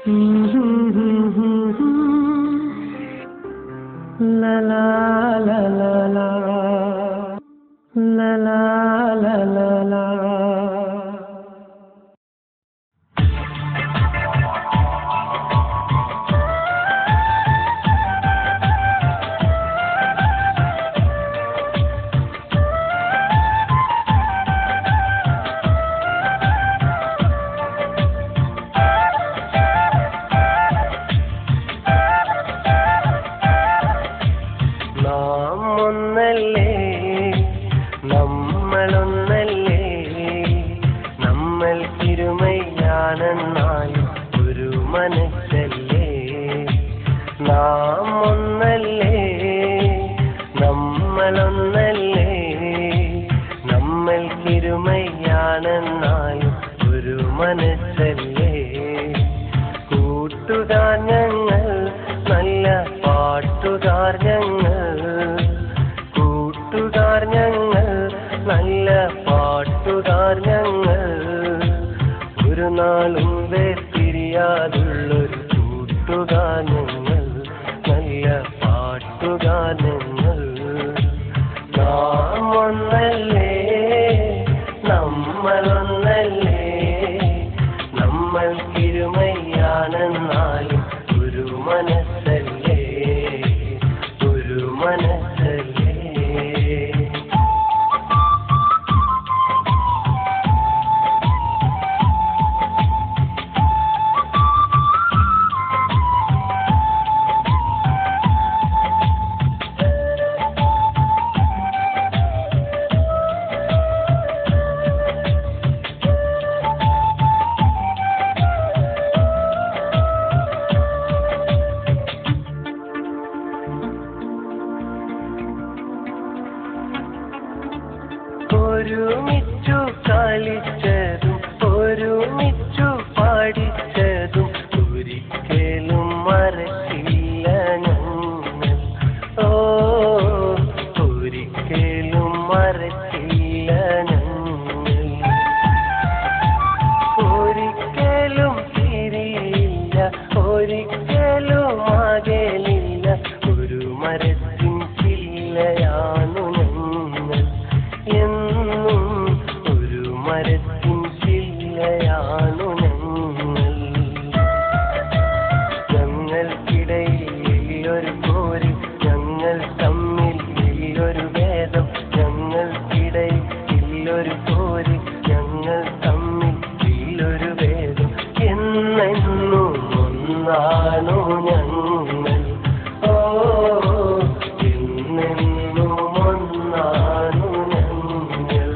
La la la la la la la la la la. ഒരുമിച്ചു കളിച്ചതും ഒരുമിച്ചു പാടിച്ചതും ഒരിക്കലും മറക്കില്ല ഞങ്ങൾ. ഓ ഒരിക്കലും മറക്കില്ല ഞങ്ങൾ. ഒരിക്കലും തിരിയില്ല, ഒരിക്കലും അകലില്ല, ഒരു മരത്തിൻ ചില്ലയാണു ഞങ്ങൾ. എന്നും ഒരു മരത്തിൻ ചില്ലയാണു ഞങ്ങൾ. ഞങ്ങൾക്കിടയിൽ ഒരു പോര്, ഞങ്ങൾ തമ്മിൽ ഒരു ഭേദം. ഞങ്ങൾക്കിടയിൽ ഒരു പോര്, ഞങ്ങൾ തമ്മിൽ ഒരു ഭേദം. എന്നെന്നും ഒന്നാണു ഞങ്ങൾ. ഓ എന്നെന്നും ഒന്നാണു ഞങ്ങൾ.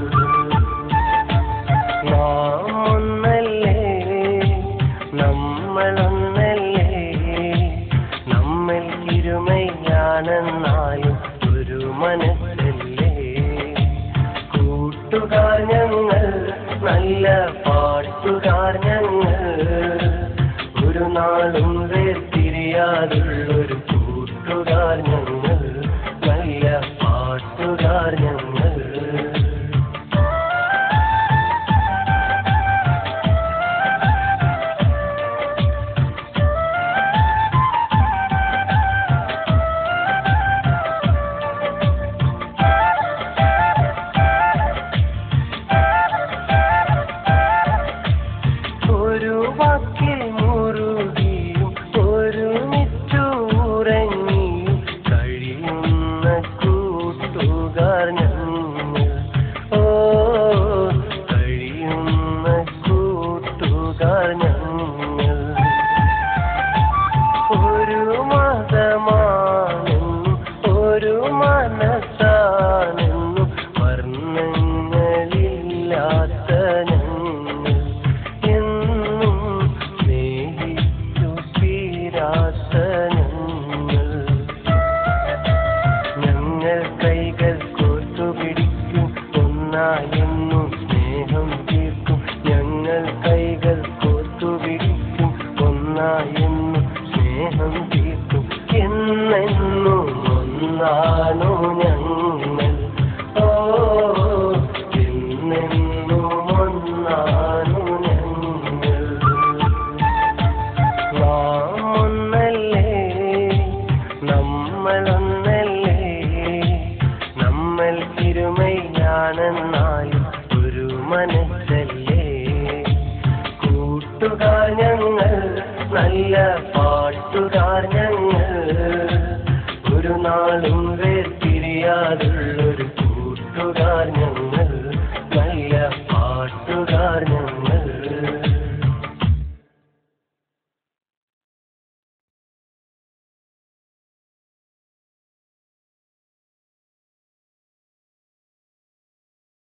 നാം ഒന്നല്ലേ, നമ്മളൊന്നല്ലേ, നമ്മൾ ഇരുമയാണെന്നാലും ഒരു മനസ്സല്ലേ. കൂട്ടുകാർ ഞങ്ങൾ, നല്ല പാട്ടുകാർ ഞങ്ങൾ, ഒരു നാളും വേർതിരിയാതുള്ളൊരു കൂട്ടുകാർ ഞങ്ങൾ, നല്ല പാട്ടുകാർ ഞങ്ങൾ. ഒരു വാക്കിൽ മുറുകിയും ഒരുമിച്ചു ഉറങ്ങിയും കഴിയുന്ന കൂട്ടുകാർ ഞങ്ങൾ. ഓ കഴിയുന്ന കൂട്ടുകാർ ഞങ്ങൾ. ഒരു മതമാണെന്നും ഒരു മനസ്സാണെന്നും വർണ്ണങ്ങളില്ലാത്ത ഞങ്ങൾ. എന്നും സ്നേഹിച്ചു തീരാത്ത ഞങ്ങൾ. ഞങ്ങൾ കൈകൾ കോർത്തുപിടിക്കും, ഒന്നായെന്നും സ്നേഹം തീർക്കും. ഞങ്ങൾ കൈകൾ കോർത്തുപിടിക്കും, ഒന്നായെന്നും സ്നേഹം തീർക്കും. എന്നെന്നും ഒന്നാണു ഞങ്ങൾ. ഓ എന്നെന്നും ഒന്നാണു ഞങ്ങൾ. എന്നാലും ഒരു മനസ്സല്ലേ. കൂട്ടുകാർ ഞങ്ങൾ, നല്ല പാട്ടുകാർ ഞങ്ങൾ, ഒരു നാളും